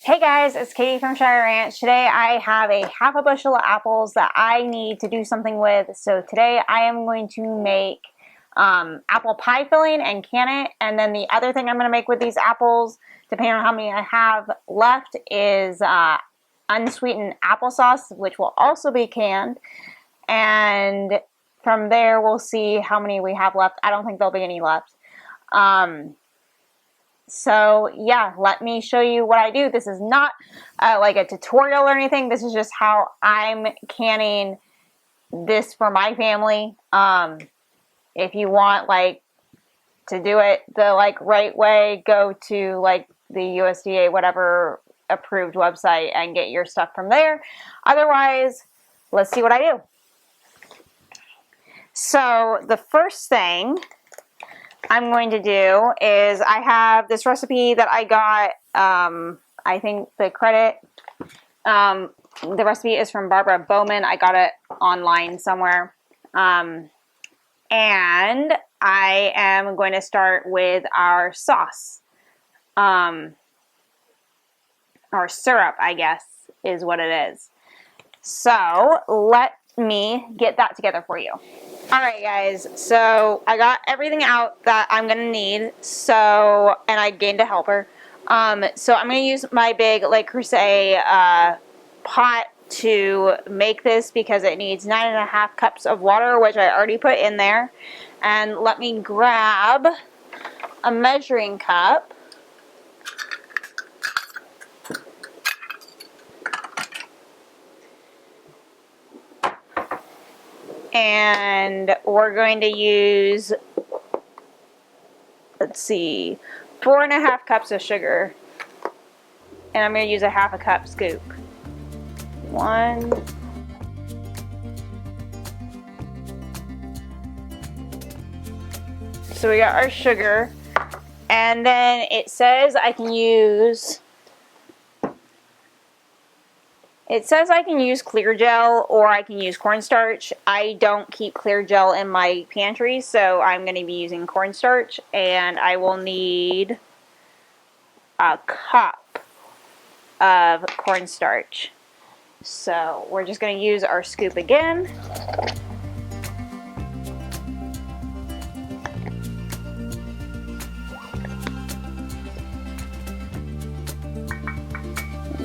Hey guys, it's Katie from Shire Ranch. Today I have a half a bushel of apples that I need to do something with. So today I am going to make apple pie filling and can it. And then the other thing I'm going to make with these apples, depending on how many I have left, is unsweetened applesauce, which will also be canned. And from there we'll see how many we have left. I don't think there'll be any left. So yeah, let me show you what I do. This is not like a tutorial or anything. This is just how I'm canning this for my family. If you want like to do it the like right way, go to like the USDA whatever approved website and get your stuff from there. Otherwise, let's see what I do. So the first thing I'm going to do is I have this recipe that I got, I think the recipe is from Barbara Bowman. I got it online somewhere. And I am going to start with our sauce. Our syrup, I guess, is what it is. So let me get that together for you. Alright guys, so I got everything out that I'm going to need, and I gained a helper. So I'm going to use my big Le Creuset pot to make this because it needs 9.5 cups of water, which I already put in there. And let me grab a measuring cup. And we're going to use, let's see, 4.5 cups of sugar. And I'm going to use a 1/2 cup scoop. 1. So we got our sugar. And then it says I can use clear gel or I can use cornstarch. I don't keep clear gel in my pantry, so I'm going to be using cornstarch, and I will need a cup of cornstarch. So we're just going to use our scoop again.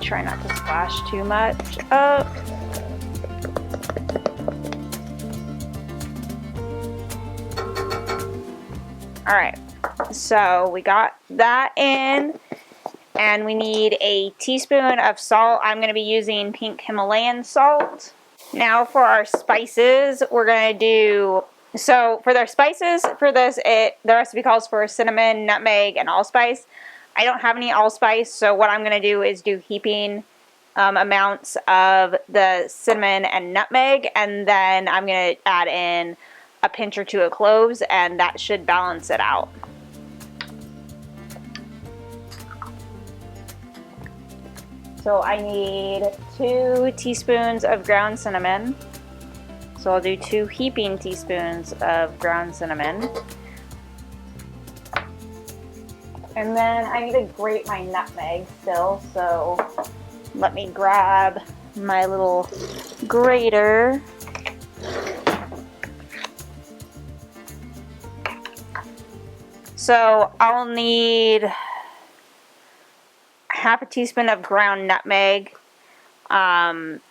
Try not to splash too much up. Alright, so we got that in, and we need a teaspoon of salt. I'm going to be using pink Himalayan salt. Now for our spices, we're going to do, so for their spices, for this, the recipe calls for cinnamon, nutmeg, and allspice. I don't have any allspice, so what I'm going to do is do heaping amounts of the cinnamon and nutmeg, and then I'm going to add in a pinch or 2 of cloves, and that should balance it out. So I need 2 teaspoons of ground cinnamon. So I'll do 2 heaping teaspoons of ground cinnamon. And then I need to grate my nutmeg still, so let me grab my little grater. So I'll need 1/2 teaspoon of ground nutmeg, and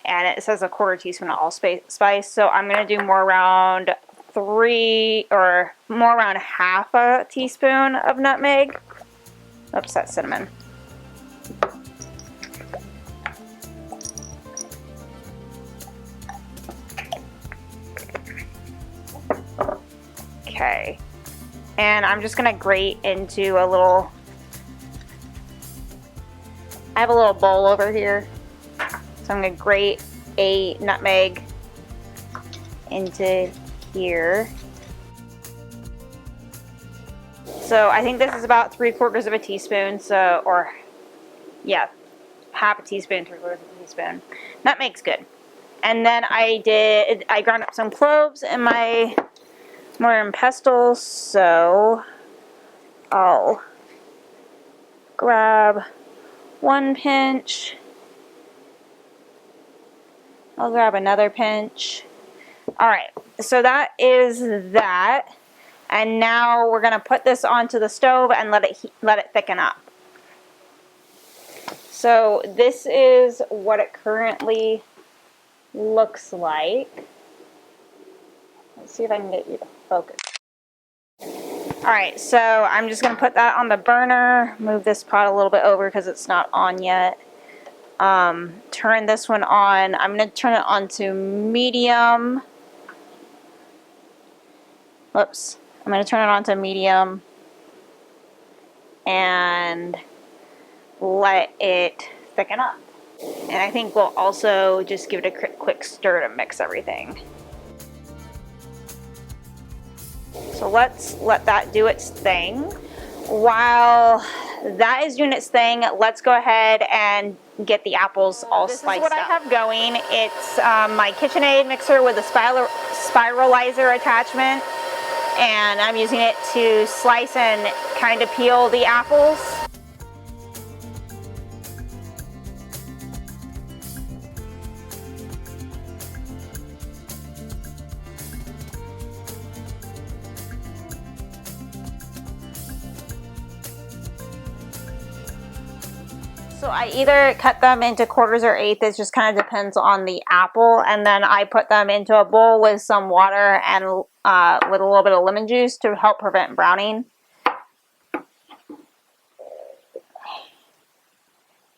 it says 1/4 teaspoon of allspice, so I'm going to do more around 1/2 teaspoon of nutmeg. Oops, that's cinnamon. Okay, and I'm just going to grate into a little, I have a little bowl over here, so I'm going to grate a nutmeg into here. So I think this is about 3/4 of a teaspoon, so, or yeah, 1/2 teaspoon, 3/4 of a teaspoon. Nutmeg's good. And then I ground up some cloves in my mortar and pestle, so I'll grab one pinch. I'll grab another pinch. All right, so that is that. And now we're gonna put this onto the stove and let it thicken up. So this is what it currently looks like. Let's see if I can get you to focus. All right, so I'm just gonna put that on the burner, move this pot a little bit over because it's not on yet. Turn this one on. I'm gonna turn it on to medium. Oops, I'm gonna turn it on to medium and let it thicken up. And I think we'll also just give it a quick stir to mix everything. So let's let that do its thing. While that is doing its thing, let's go ahead and get the apples all sliced up. This is what I have going. It's my KitchenAid mixer with a spiralizer attachment, and I'm using it to slice and kind of peel the apples. So I either cut them into quarters or eighths, it just kind of depends on the apple, and then I put them into a bowl with some water and with a little bit of lemon juice to help prevent browning.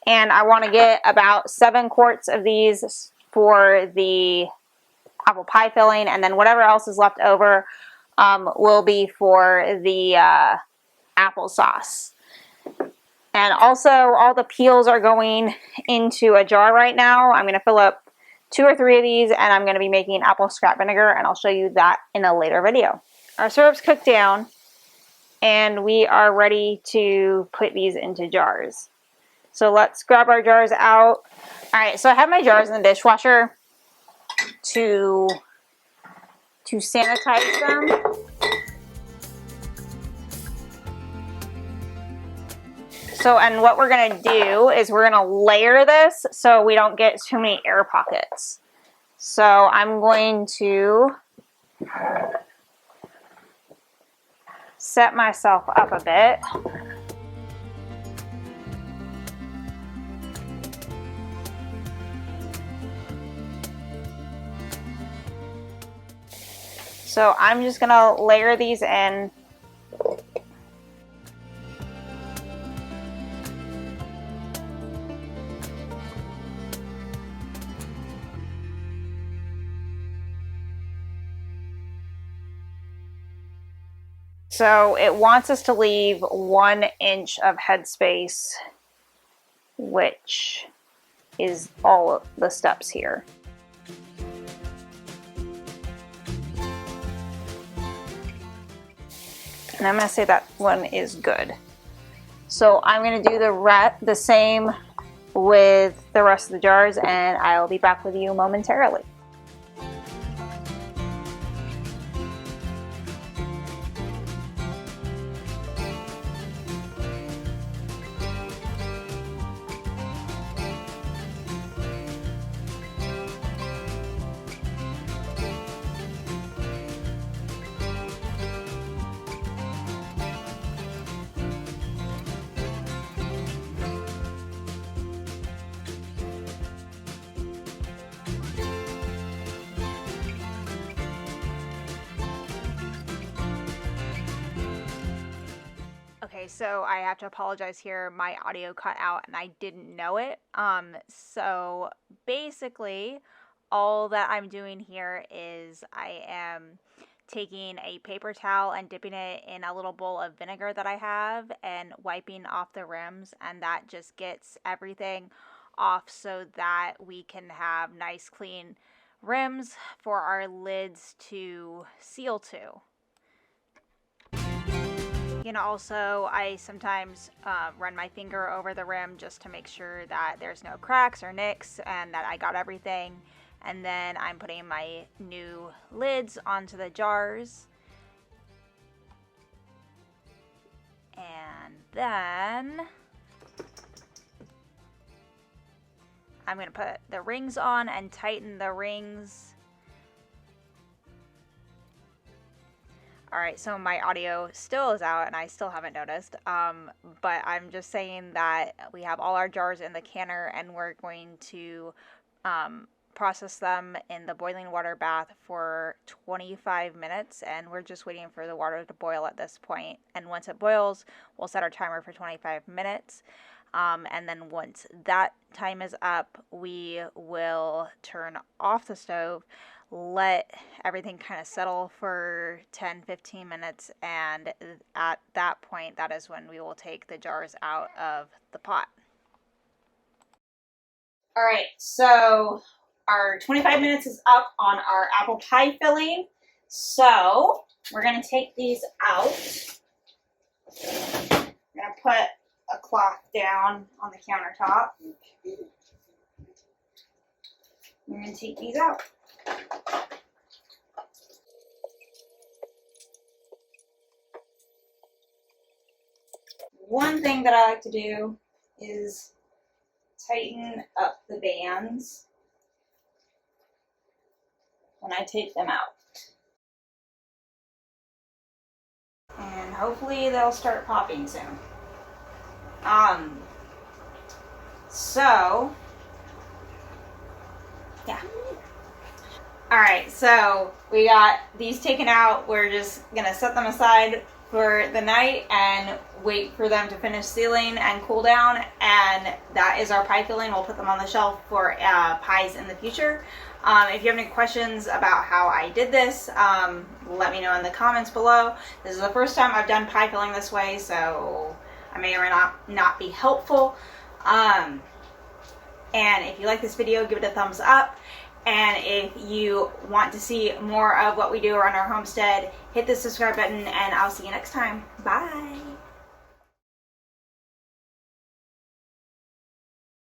And I want to get about 7 quarts of these for the apple pie filling, and then whatever else is left over will be for the applesauce. And also, all the peels are going into a jar right now. I'm going to fill up 2 or 3 of these, and I'm going to be making apple scrap vinegar, and I'll show you that in a later video. Our syrup's cooked down, and we are ready to put these into jars. So let's grab our jars out. All right, so I have my jars in the dishwasher to sanitize them. So, and what we're going to do is we're going to layer this so we don't get too many air pockets. So I'm going to set myself up a bit. So I'm just going to layer these in. So it wants us to leave 1 inch of headspace, which is all of the steps here. And I'm going to say that one is good. So I'm going to do the same with the rest of the jars, and I'll be back with you momentarily. Okay, so I have to apologize here. My audio cut out and I didn't know it. So basically, all that I'm doing here is I am taking a paper towel and dipping it in a little bowl of vinegar that I have and wiping off the rims, and that just gets everything off so that we can have nice clean rims for our lids to seal to. You know, also I sometimes run my finger over the rim just to make sure that there's no cracks or nicks and that I got everything. And then I'm putting my new lids onto the jars. And then I'm going to put the rings on and tighten the rings. Alright, so my audio still is out and I still haven't noticed, but I'm just saying that we have all our jars in the canner and we're going to process them in the boiling water bath for 25 minutes, and we're just waiting for the water to boil at this point. And once it boils, we'll set our timer for 25 minutes. And then once that time is up, we will turn off the stove, let everything kind of settle for 10-15 minutes, and at that point, that is when we will take the jars out of the pot. All right, so our 25 minutes is up on our apple pie filling. So we're going to take these out. I'm going to put a cloth down on the countertop. I'm going to take these out. One thing that I like to do is tighten up the bands when I take them out. And hopefully they'll start popping soon. So, yeah. Alright, so we got these taken out. We're just gonna set them aside for the night and wait for them to finish sealing and cool down, and that is our pie filling. We'll put them on the shelf for pies in the future. If you have any questions about how I did this, let me know in the comments below. This is the first time I've done pie filling this way, so I may or may not be helpful. And if you like this video, give it a thumbs up. And if you want to see more of what we do around our homestead, hit the subscribe button, and I'll see you next time. Bye!